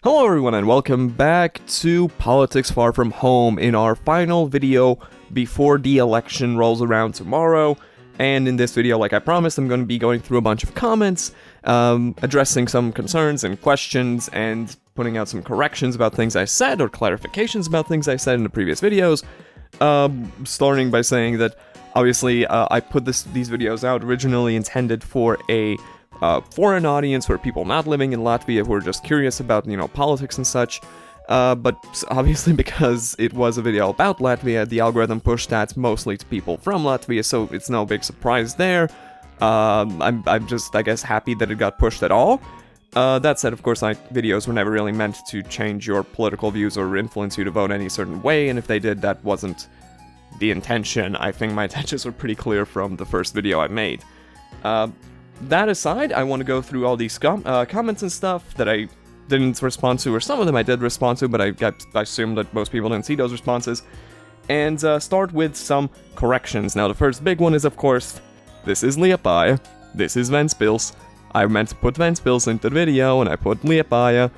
Hello everyone and welcome back to Politics Far From Home in our final video before the election rolls around tomorrow. And in this video, like I promised, I'm going to be going through a bunch of comments, addressing some concerns and questions, and putting out some corrections about things I said or clarifications about things I said in the previous videos. Starting by saying that obviously I put these videos out originally intended for a foreign audience, for people not living in Latvia who are just curious about, politics and such. But obviously because it was a video about Latvia, the algorithm pushed that mostly to people from Latvia, so it's no big surprise there. I'm just, I guess, happy that it got pushed at all. That said, of course, videos were never really meant to change your political views or influence you to vote any certain way, and if they did, that wasn't the intention. I think my intentions were pretty clear from the first video I made. That aside, I want to go through all these comments and stuff that I didn't respond to, or some of them I did respond to, but I assume that most people didn't see those responses, and start with some corrections. Now, the first big one is, of course, this is Liepāja, this is Ventspils. I meant to put Ventspils into the video, and I put Liepāja,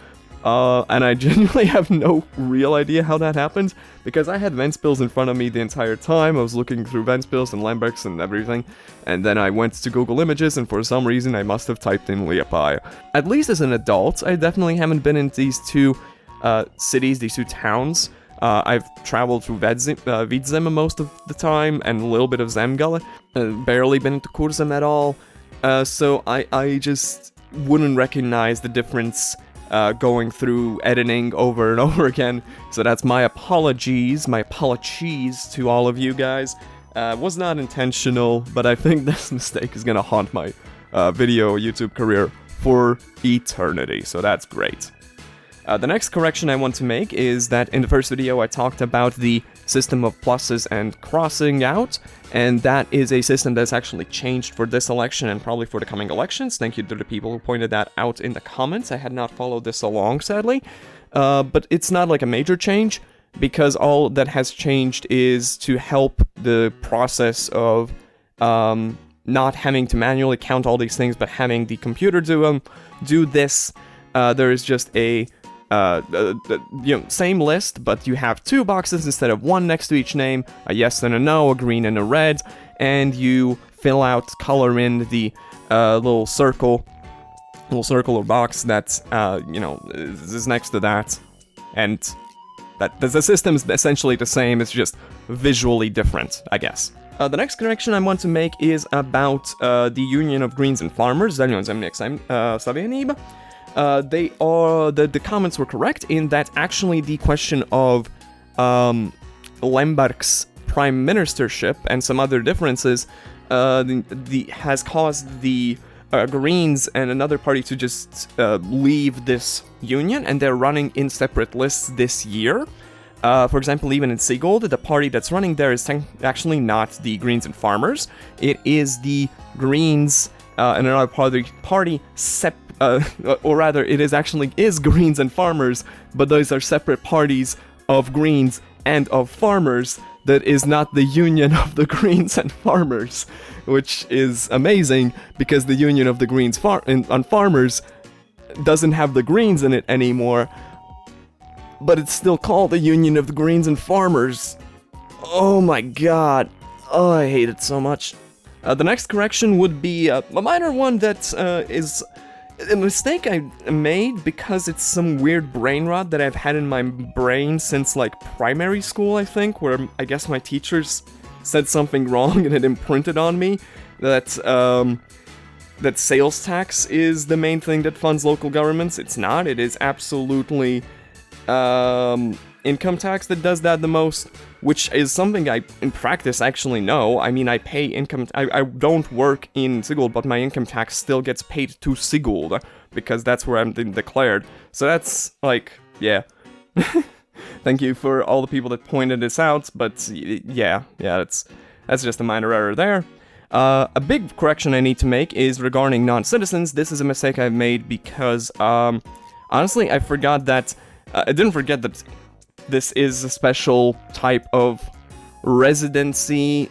and I genuinely have no real idea how that happened, because I had Ventspils in front of me the entire time. I was looking through Ventspils and Lembergs and everything, and then I went to Google Images, and for some reason I must have typed in Liepāja. At least as an adult, I definitely haven't been in these two cities, these two towns. I've traveled through Vidzeme most of the time, and a little bit of Zemgale. Barely been into Kurzem at all, so I just wouldn't recognize the difference going through editing over and over again, so that's my apologies to all of you guys. Was not intentional, but I think this mistake is gonna haunt my YouTube career for eternity, so that's great. The next correction I want to make is that in the first video I talked about the system of pluses and crossing out, and that is a system that's actually changed for this election and probably for the coming elections. Thank you to the people who pointed that out in the comments. I had not followed this along, sadly, but it's not like a major change, because all that has changed is to help the process of not having to manually count all these things, but having the computer do this. There is just a same list, but you have two boxes instead of one next to each name, a yes and a no, a green and a red, and you fill out, color in the little circle or box that is next to that, and that the system is essentially the same. It's just visually different, I guess. The next correction I want to make is about the Union of Greens and Farmers, Savienība. The comments were correct in that actually the question of Lembergs' prime ministership and some other differences has caused the Greens and another party to just leave this union, and they're running in separate lists this year. For example, even in Sigulda, the party that's running there is actually not the Greens and Farmers. It is the Greens and another party or rather, it is Greens and Farmers, but those are separate parties of Greens and of Farmers. That is not the union of the Greens and Farmers, which is amazing, because the union of the Greens and Farmers doesn't have the Greens in it anymore, but it's still called the Union of the Greens and Farmers. Oh my god. Oh, I hate it so much. The next correction would be a minor one that is a mistake I made because it's some weird brain rot that I've had in my brain since, like, primary school, I think, where I guess my teachers said something wrong and it imprinted on me that sales tax is the main thing that funds local governments. It's not. It is absolutely income tax that does that the most, which is something I, in practice, actually know. I mean, I pay income... I don't work in Sigulda, but my income tax still gets paid to Sigulda, because that's where I'm declared. So that's, like, yeah. Thank you for all the people that pointed this out, but yeah, that's just a minor error there. A big correction I need to make is regarding non-citizens. This is a mistake I've made because, honestly, I forgot that... I didn't forget that this is a special type of residency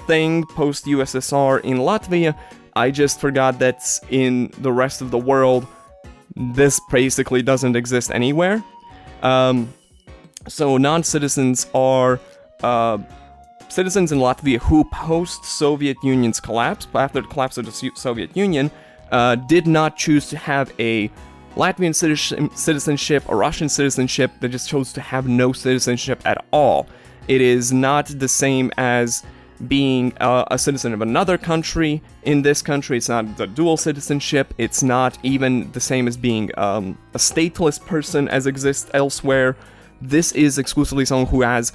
thing post-USSR in Latvia. I just forgot that in the rest of the world, this basically doesn't exist anywhere. So non-citizens are citizens in Latvia who post-Soviet Union's collapse, after the collapse of the Soviet Union, did not choose to have a Latvian citizenship or Russian citizenship. They just chose to have no citizenship at all. It is not the same as being a citizen of another country. In this country, it's not the dual citizenship. It's not even the same as being a stateless person as exists elsewhere. This is exclusively someone who has,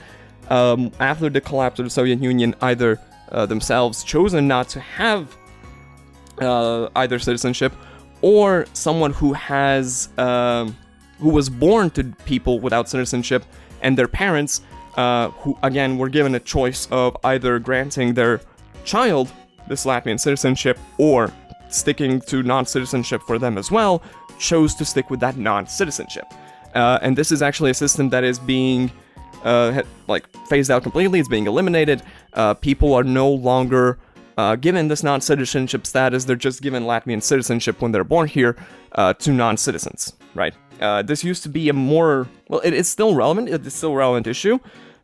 after the collapse of the Soviet Union, either themselves chosen not to have either citizenship, or someone who has who was born to people without citizenship, and their parents, who again were given a choice of either granting their child this Latvian citizenship or sticking to non-citizenship for them as well, chose to stick with that non-citizenship. And this is actually a system that is being phased out completely. It's being eliminated. People are no longer given this non-citizenship status. They're just given Latvian citizenship when they're born here to non-citizens, right? This used to be a more, well, it's still relevant. It's still a relevant issue,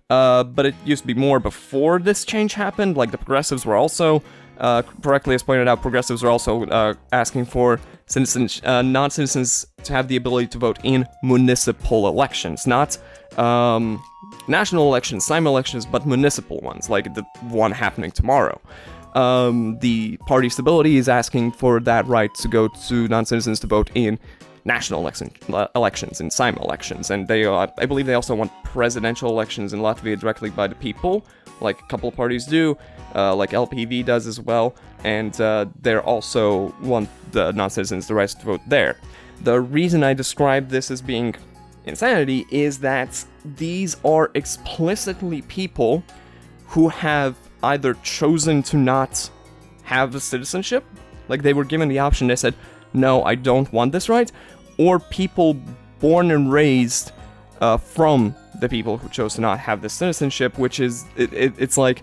but it used to be more before this change happened. Like, the progressives were also, correctly as pointed out, progressives were also asking for citizens, non-citizens to have the ability to vote in municipal elections, not national elections, simul elections, but municipal ones, like the one happening tomorrow. The Party Stability is asking for that right to go to non-citizens to vote in national elections, in simul elections, and they, I believe they also want presidential elections in Latvia directly by the people, like a couple of parties do, like LPV does as well, and they also want the non-citizens the right to vote there. The reason I describe this as being insanity is that these are explicitly people who have either chosen to not have the citizenship, like they were given the option, they said, no, I don't want this right, or people born and raised from the people who chose to not have the citizenship, which is, it's like,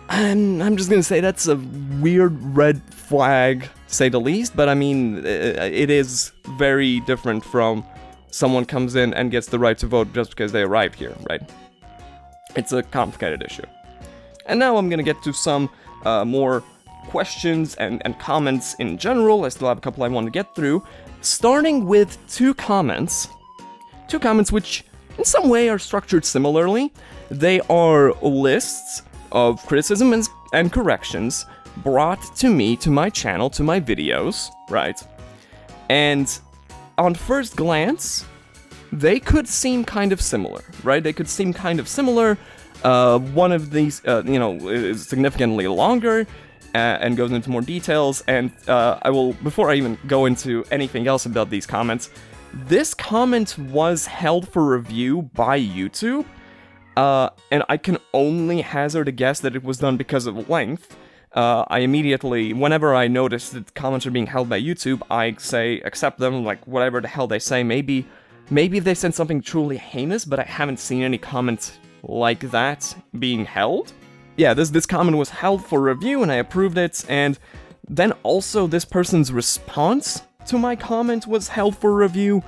I'm just gonna say that's a weird red flag, to say the least, but I mean, it is very different from someone comes in and gets the right to vote just because they arrived here, right? It's a complicated issue. And now I'm gonna get to some more questions and comments in general. I still have a couple I want to get through, starting with two comments which in some way are structured similarly. They are lists of criticism and corrections brought to me, to my channel, to my videos, right? And on first glance, they could seem kind of similar, right? They could seem kind of similar. One of these, is significantly longer and goes into more details, and I will, before I even go into anything else about these comments, this comment was held for review by YouTube, and I can only hazard a guess that it was done because of length. I immediately, whenever I notice that comments are being held by YouTube, I say, accept them, like, whatever the hell they say. Maybe they said something truly heinous, but I haven't seen any comments like that being held. Yeah, this comment was held for review, and I approved it, and then also this person's response to my comment was held for review.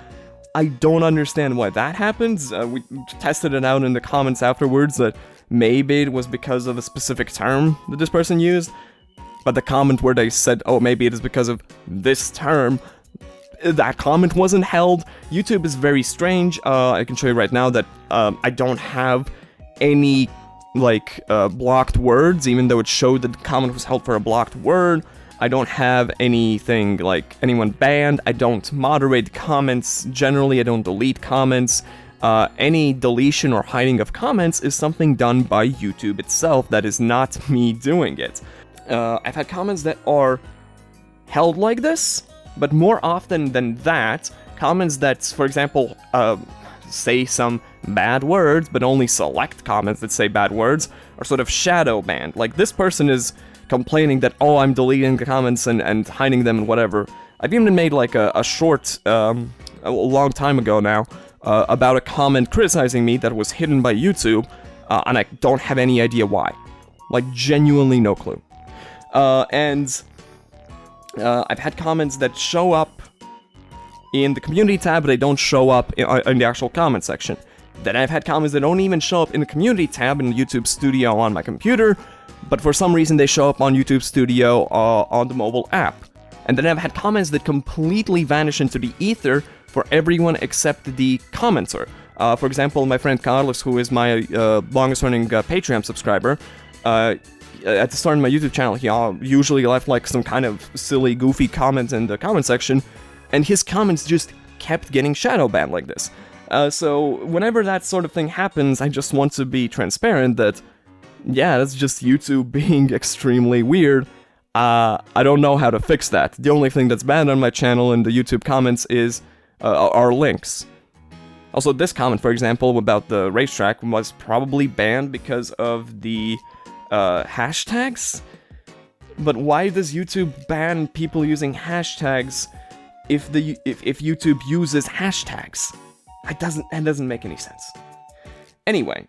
I don't understand why that happens. We tested it out in the comments afterwards that maybe it was because of a specific term that this person used, but the comment where they said, oh, maybe it is because of this term, that comment wasn't held. YouTube is very strange. I can show you right now that I don't have any, blocked words, even though it showed that the comment was held for a blocked word. I don't have anything like anyone banned. I don't moderate comments. Generally, I don't delete comments. Any deletion or hiding of comments is something done by YouTube itself. That is not me doing it. I've had comments that are held like this, but more often than that, comments that, for example, say some bad words, but only select comments that say bad words, are sort of shadow banned. Like, this person is complaining that, oh, I'm deleting the comments and hiding them and whatever. I've even made like a short, a long time ago now, about a comment criticizing me that was hidden by YouTube, and I don't have any idea why. Like, genuinely no clue. I've had comments that show up in the community tab, but they don't show up in the actual comment section. Then I've had comments that don't even show up in the community tab in YouTube Studio on my computer, but for some reason they show up on YouTube Studio on the mobile app. And then I've had comments that completely vanish into the ether for everyone except the commenter. For example, my friend Carlos, who is my longest-running Patreon subscriber, at the start of my YouTube channel, he usually left like some kind of silly, goofy comments in the comment section, and his comments just kept getting shadow banned like this. So whenever that sort of thing happens, I just want to be transparent that, yeah, that's just YouTube being extremely weird. I don't know how to fix that. The only thing that's banned on my channel in the YouTube comments is are links. Also, this comment, for example, about the racetrack was probably banned because of the hashtags. But why does YouTube ban people using hashtags if YouTube uses hashtags? That doesn't make any sense. Anyway,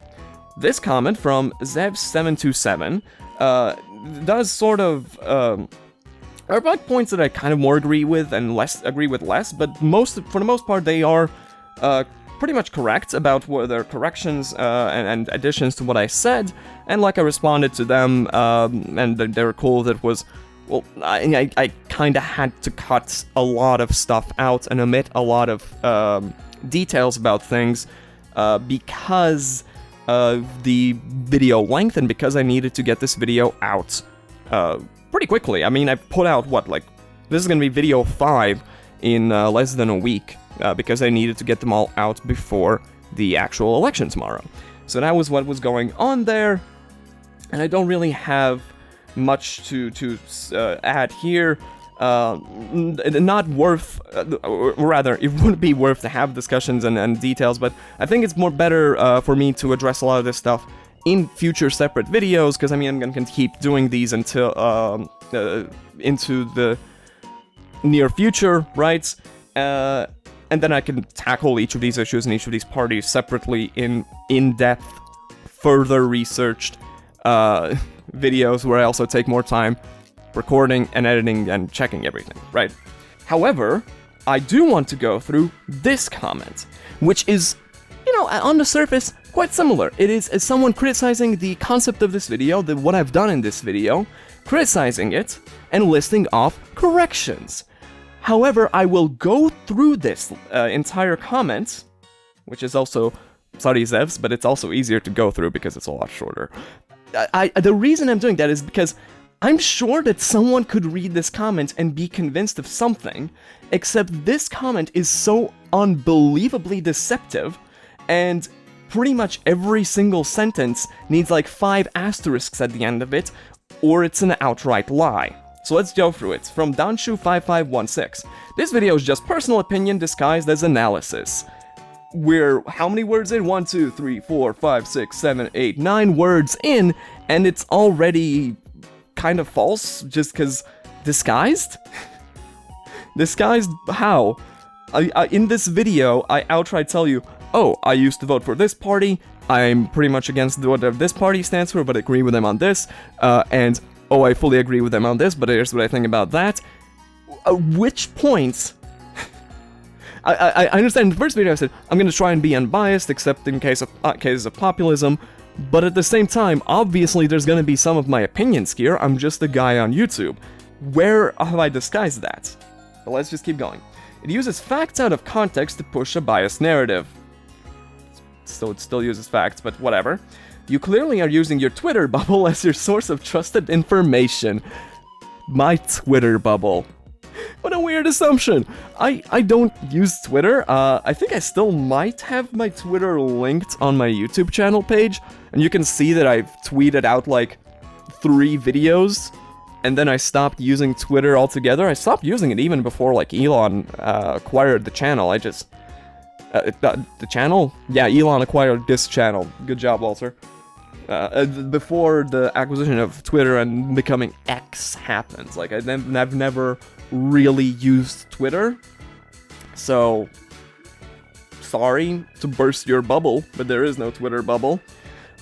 this comment from Zev727 does sort of are like points that I kind of more agree with and less agree with less, but for the most part they are pretty much correct about what their corrections and additions to what I said, and like I responded to them, and they were cool. That was, well, I kind of had to cut a lot of stuff out and omit a lot of details about things because of the video length and because I needed to get this video out pretty quickly. I mean, I put out, this is gonna be video 5 in less than a week, because I needed to get them all out before the actual election tomorrow. So that was what was going on there, and I don't really have much to add here. Not worth, or rather, it would be worth to have discussions and details, but I think it's more better for me to address a lot of this stuff in future separate videos, because I mean, I'm gonna keep doing these until into the near future, right? And then I can tackle each of these issues and each of these parties separately in depth, further researched videos where I also take more time recording and editing and checking everything, right? However, I do want to go through this comment, which is, on the surface, quite similar. It is someone criticizing the concept of this video, what I've done in this video, criticizing it, and listing off corrections. However, I will go through this entire comment, which is also sorry Zevs, but it's also easier to go through because it's a lot shorter. The reason I'm doing that is because I'm sure that someone could read this comment and be convinced of something, except this comment is so unbelievably deceptive, and pretty much every single sentence needs like 5 asterisks at the end of it, or it's an outright lie. So let's go through it. From Danshu5516. This video is just personal opinion disguised as analysis. We're how many words in? 1, 2, 3, 4, 5, 6, 7, 8, 9 words in, and it's already kind of false just because disguised? Disguised how? In this video, I outright tell you, oh, I used to vote for this party, I'm pretty much against whatever this party stands for, but agree with them on this, and oh, I fully agree with them on this, but here's what I think about that. Which points? I understand in the first video I said, I'm going to try and be unbiased, except in cases of populism, but at the same time, obviously there's going to be some of my opinions here, I'm just a guy on YouTube. Where have I disguised that? But let's just keep going. It uses facts out of context to push a biased narrative. So it still uses facts, but whatever. You clearly are using your Twitter bubble as your source of trusted information. My Twitter bubble. What a weird assumption. I don't use Twitter. I think I still might have my Twitter linked on my YouTube channel page, and you can see that I've tweeted out like 3 videos, and then I stopped using Twitter altogether. I stopped using it even before like Elon acquired the channel. I just... the channel? Yeah, Elon acquired this channel. Good job, Walter. Before the acquisition of Twitter and becoming X happens. Like, I've never really used Twitter. So, sorry to burst your bubble, but there is no Twitter bubble.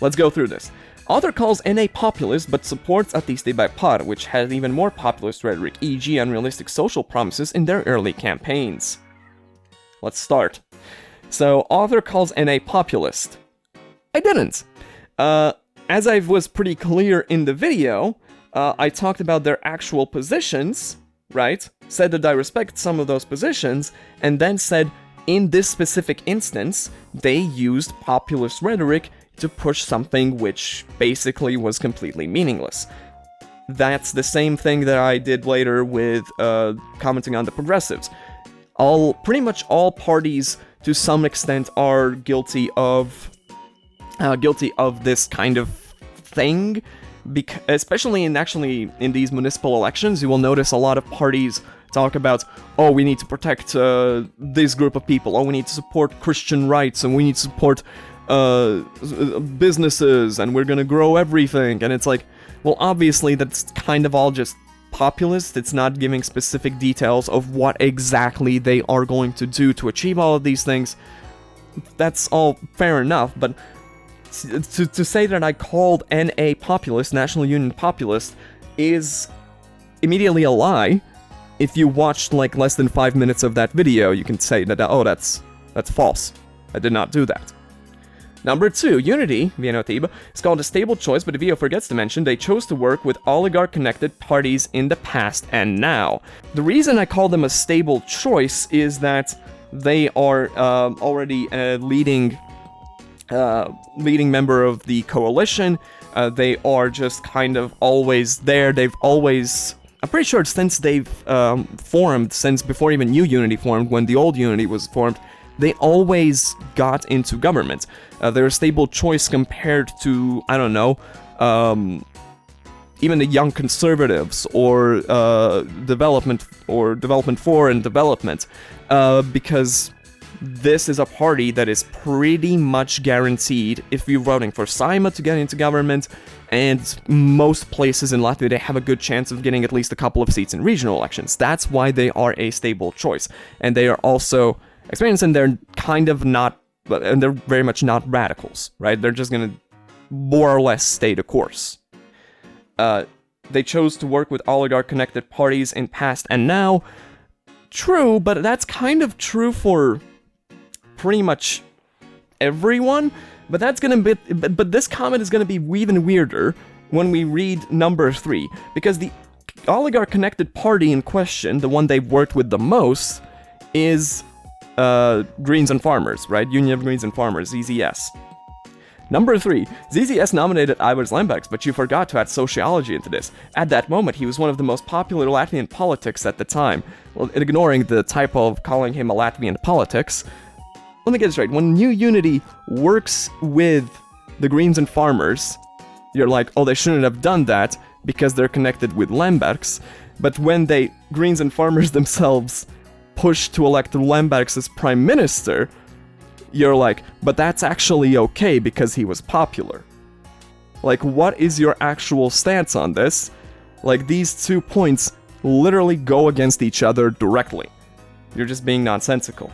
Let's go through this. Author calls NA populist, but supports Atiste by Par, which has even more populist rhetoric, e.g. unrealistic social promises in their early campaigns. Let's start. So, author calls NA populist. I didn't. As I was pretty clear in the video, I talked about their actual positions, right? Said that I respect some of those positions, and then said, in this specific instance, they used populist rhetoric to push something which basically was completely meaningless. That's the same thing that I did later with commenting on the progressives. Pretty much all parties, to some extent, are guilty of this kind of thing, especially in these municipal elections. You will notice a lot of parties talk about, oh, we need to protect this group of people, oh, we need to support Christian rights, and we need to support businesses, and we're gonna grow everything, and it's like, well, obviously that's kind of all just populist. It's not giving specific details of what exactly they are going to do to achieve all of these things. That's all fair enough, but to say that I called NA populist, National Union populist, is immediately a lie. If you watched like less than 5 minutes of that video, you can say that, oh, that's false. I did not do that. Number 2, Unity, Evenicle, is called a stable choice, but the video forgets to mention they chose to work with oligarch-connected parties in the past and now. The reason I call them a stable choice is that they are already a leading member of the coalition. They are just kind of always there. They've always... I'm pretty sure since they've formed, since before even New Unity formed, when the old Unity was formed, they always got into government. They're a stable choice compared to, I don't know, even the Young Conservatives, or Development 4 and Development, because this is a party that is pretty much guaranteed, if you're voting for Saima, to get into government, and most places in Latvia, they have a good chance of getting at least a couple of seats in regional elections. That's why they are a stable choice. And they are also experienced, and they're kind of not, and they're very much not radicals, right? They're just gonna more or less stay the course. They chose to work with oligarch-connected parties in past and now. True, but that's kind of true for pretty much everyone. But that's gonna be, but this comment is gonna be even weirder when we read number 3, because the oligarch-connected party in question, the one they've worked with the most, is Greens and Farmers, right? Union of Greens and Farmers, ZZS. Number 3, ZZS nominated Ivars Lembergs, but you forgot to add sociology into this. At that moment, he was one of the most popular Latvian politics at the time. Well, ignoring the typo of calling him a Latvian politics, let me get this right. When New Unity works with the Greens and Farmers, you're like, oh, they shouldn't have done that because they're connected with Lembergs. But when Greens and Farmers themselves push to elect Lembergs as prime minister, you're like, but that's actually okay because he was popular. Like, what is your actual stance on this? Like, these 2 points literally go against each other directly. You're just being nonsensical.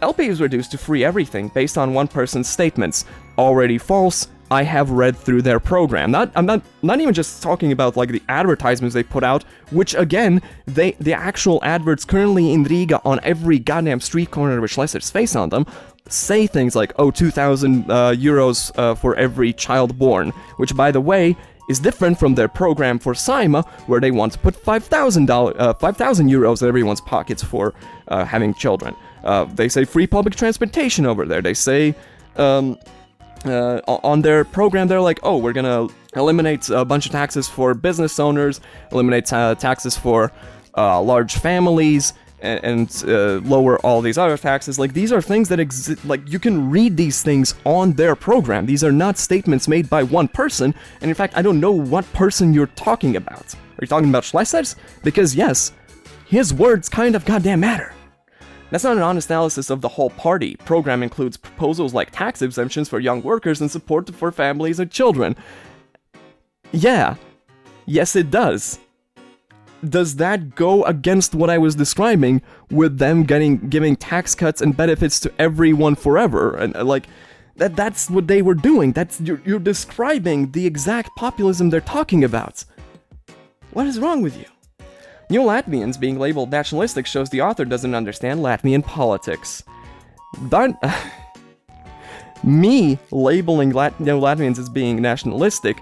LP is reduced to free everything based on one person's statements. Already false. I have read through their program. I'm not even just talking about like the advertisements they put out, which again, the actual adverts currently in Riga on every goddamn street corner with Schleser's face on them say things like, oh, 2,000 euros for every child born, which by the way is different from their program for Saima, where they want to put 5,000 euros in everyone's pockets for having children. They say free public transportation over there. They say on their program, they're like, oh, we're gonna eliminate a bunch of taxes for business owners, eliminate taxes for large families, and lower all these other taxes. Like, these are things that exist. Like, you can read these things on their program. These are not statements made by one person, and in fact, I don't know what person you're talking about. Are you talking about Schleser's? Because yes, his words kind of goddamn matter. That's not an honest analysis of the whole party. Program includes proposals like tax exemptions for young workers and support for families and children. Yeah. Yes, it does. Does that go against what I was describing with them giving tax cuts and benefits to everyone forever? And like, that's what they were doing. You're describing the exact populism they're talking about. What is wrong with you? New Latvians being labeled nationalistic shows the author doesn't understand Latvian politics. Me labeling New Latvians as being nationalistic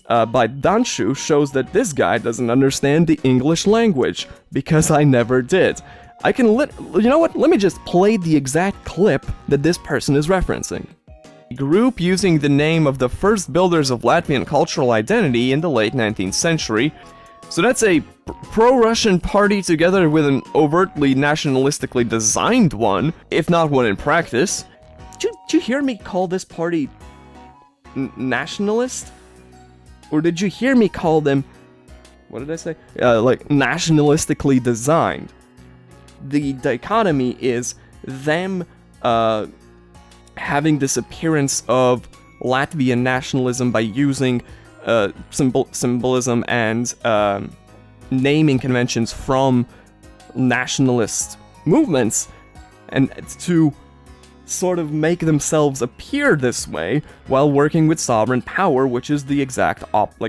by Danshu shows that this guy doesn't understand the English language, because I never did. I can you know what? Let me just play the exact clip that this person is referencing. A group using the name of the first builders of Latvian cultural identity in the late 19th century. So that's a pro-Russian party together with an overtly nationalistically designed one, if not one in practice. Did you hear me call this party nationalist? Or did you hear me call them, what did I say? Like, nationalistically designed. The dichotomy is them having this appearance of Latvian nationalism by using symbolism and naming conventions from nationalist movements, and to sort of make themselves appear this way while working with sovereign power, which is the exact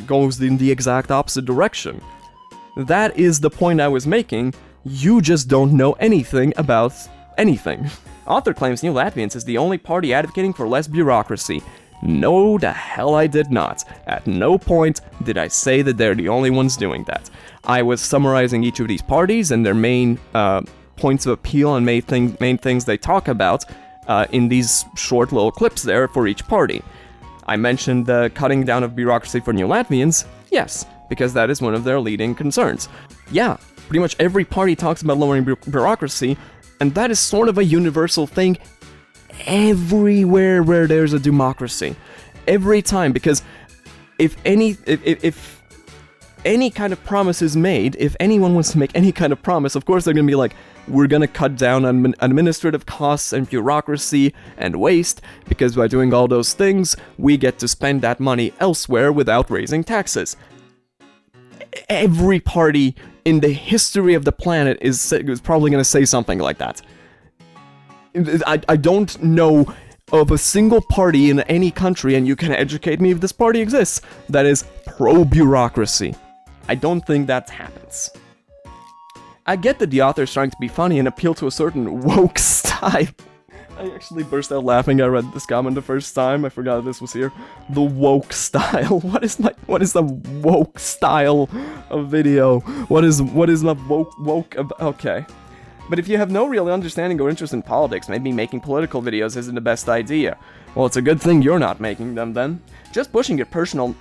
goes in the exact opposite direction. That is the point I was making. You just don't know anything about anything. Author claims New Latvians is the only party advocating for less bureaucracy. No, the hell I did not. At no point did I say that they're the only ones doing that. I was summarizing each of these parties and their main points of appeal and main things they talk about in these short little clips there for each party. I mentioned the cutting down of bureaucracy for New Latvians. Yes, because that is one of their leading concerns. Yeah, pretty much every party talks about lowering bureaucracy, and that is sort of a universal thing everywhere where there's a democracy. Every time, because if any kind of promise is made, if anyone wants to make any kind of promise, of course they're going to be like, we're going to cut down on administrative costs and bureaucracy and waste, because by doing all those things, we get to spend that money elsewhere without raising taxes. Every party in the history of the planet is probably going to say something like that. I don't know of a single party in any country, and you can educate me if this party exists, that is pro-bureaucracy. I don't think that happens. I get that the author is trying to be funny and appeal to a certain woke style. I actually burst out laughing. I read this comment the first time. I forgot this was here. The woke style. What is the woke style of video? What is the woke okay. But if you have no real understanding or interest in politics, maybe making political videos isn't the best idea. Well, it's a good thing you're not making them then. Just pushing a personal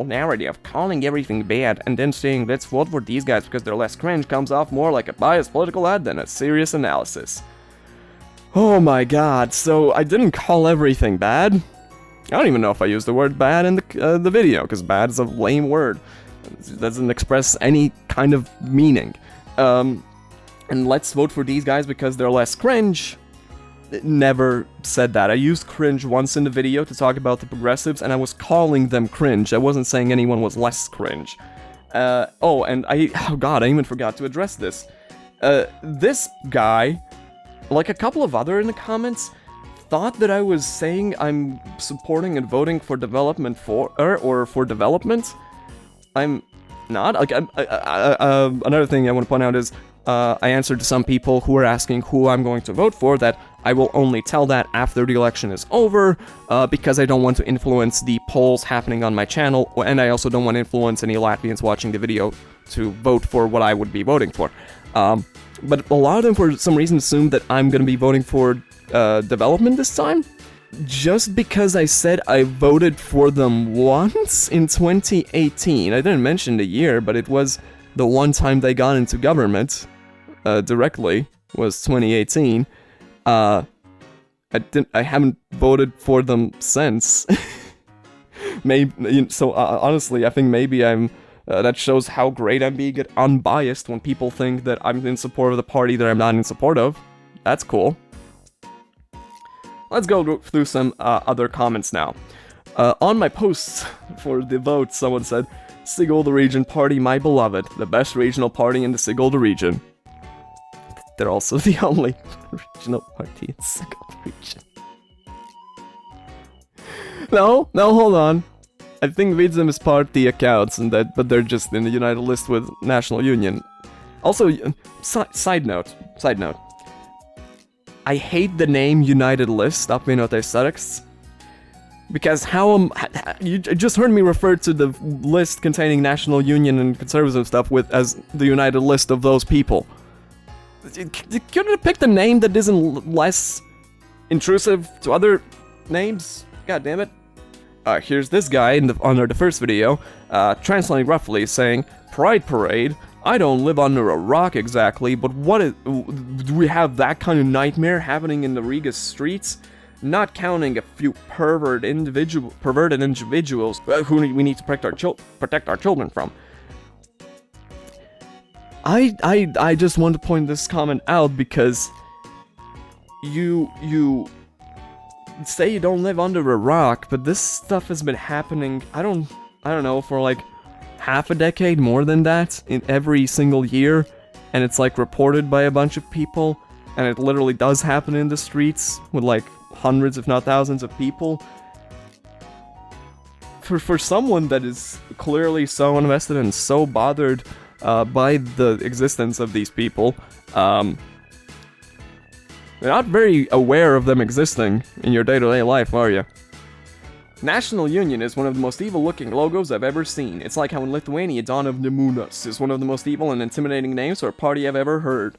narrative, calling everything bad, and then saying let's vote for these guys because they're less cringe comes off more like a biased political ad than a serious analysis. Oh my god, so I didn't call everything bad? I don't even know if I used the word bad in the video, because bad is a lame word. It doesn't express any kind of meaning. And let's vote for these guys because they're less cringe. Never said that. I used cringe once in the video to talk about the progressives, and I was calling them cringe. I wasn't saying anyone was less cringe. Oh god, I even forgot to address this. This guy, like a couple of other in the comments, thought that I was saying I'm supporting and voting for development or for development. I'm not. Like, another thing I want to point out is, I answered to some people who were asking who I'm going to vote for that I will only tell that after the election is over, because I don't want to influence the polls happening on my channel, and I also don't want to influence any Latvians watching the video to vote for what I would be voting for. But a lot of them, for some reason, assumed that I'm going to be voting for development this time. Just because I said I voted for them once in 2018. I didn't mention the year, but it was the one time they got into government directly, was 2018. I haven't voted for them since. Honestly, I think maybe I'm. That shows how great I'm being unbiased when people think that I'm in support of the party that I'm not in support of. That's cool. Let's go through some other comments now. On my posts for the vote, someone said, Sigulda Region Party, my beloved, the best regional party in the Sigulda region. They're also the only regional party in Sigulda region. No, hold on. I think Vidzem is part of the accounts, but they're just in the United List with National Union. Also, side note. I hate the name United List up in aesthetics. Because you just heard me refer to the list containing National Union and conservative stuff as the United List of those people. You couldn't have picked a name that isn't less intrusive to other names? God damn it. Here's this guy under the first video, translating roughly, saying, Pride Parade? I don't live under a rock exactly, but do we have that kind of nightmare happening in the Riga streets? Not counting a few perverted individuals who we need to protect our children from. I just want to point this comment out because you say you don't live under a rock, but this stuff has been happening, I don't know, for like half a decade, more than that, in every single year, and it's like reported by a bunch of people, and it literally does happen in the streets with like hundreds if not thousands of people. For someone that is clearly so invested and so bothered by the existence of these people, you're not very aware of them existing in your day-to-day life, are you? National Union is one of the most evil-looking logos I've ever seen. It's like how in Lithuania, Dawn of Nemunas is one of the most evil and intimidating names for a party I've ever heard.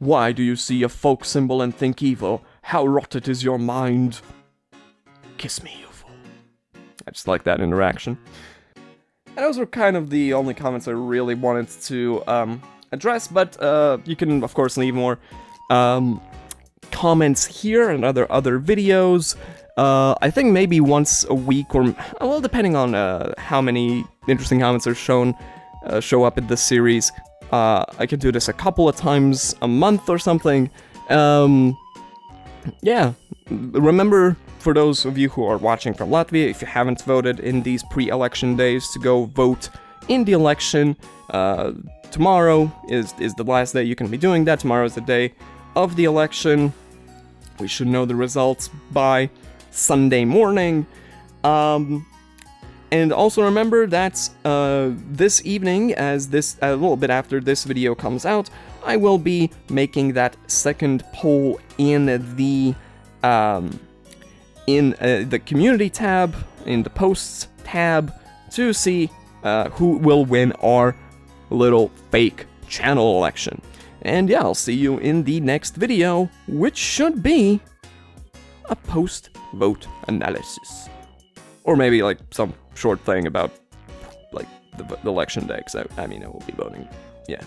Why do you see a folk symbol and think evil? How rotted is your mind? Kiss me, you fool. I just like that interaction. And those were kind of the only comments I really wanted to address, but you can, of course, leave more comments here and other videos. I think maybe once a week, or, well, depending on how many interesting comments are show up in this series. I could do this a couple of times a month or something. Yeah, remember, for those of you who are watching from Latvia, if you haven't voted in these pre-election days, to go vote in the election. Tomorrow is the last day you can be doing that. Tomorrow is the day of the election. We should know the results by Sunday morning. And also remember that this evening, as a little bit after this video comes out, I will be making that second poll in the community tab, in the posts tab, to see who will win our little fake channel election. And yeah, I'll see you in the next video, which should be a post-vote analysis. Or maybe like some short thing about like the election day, because I mean I will be voting, yeah.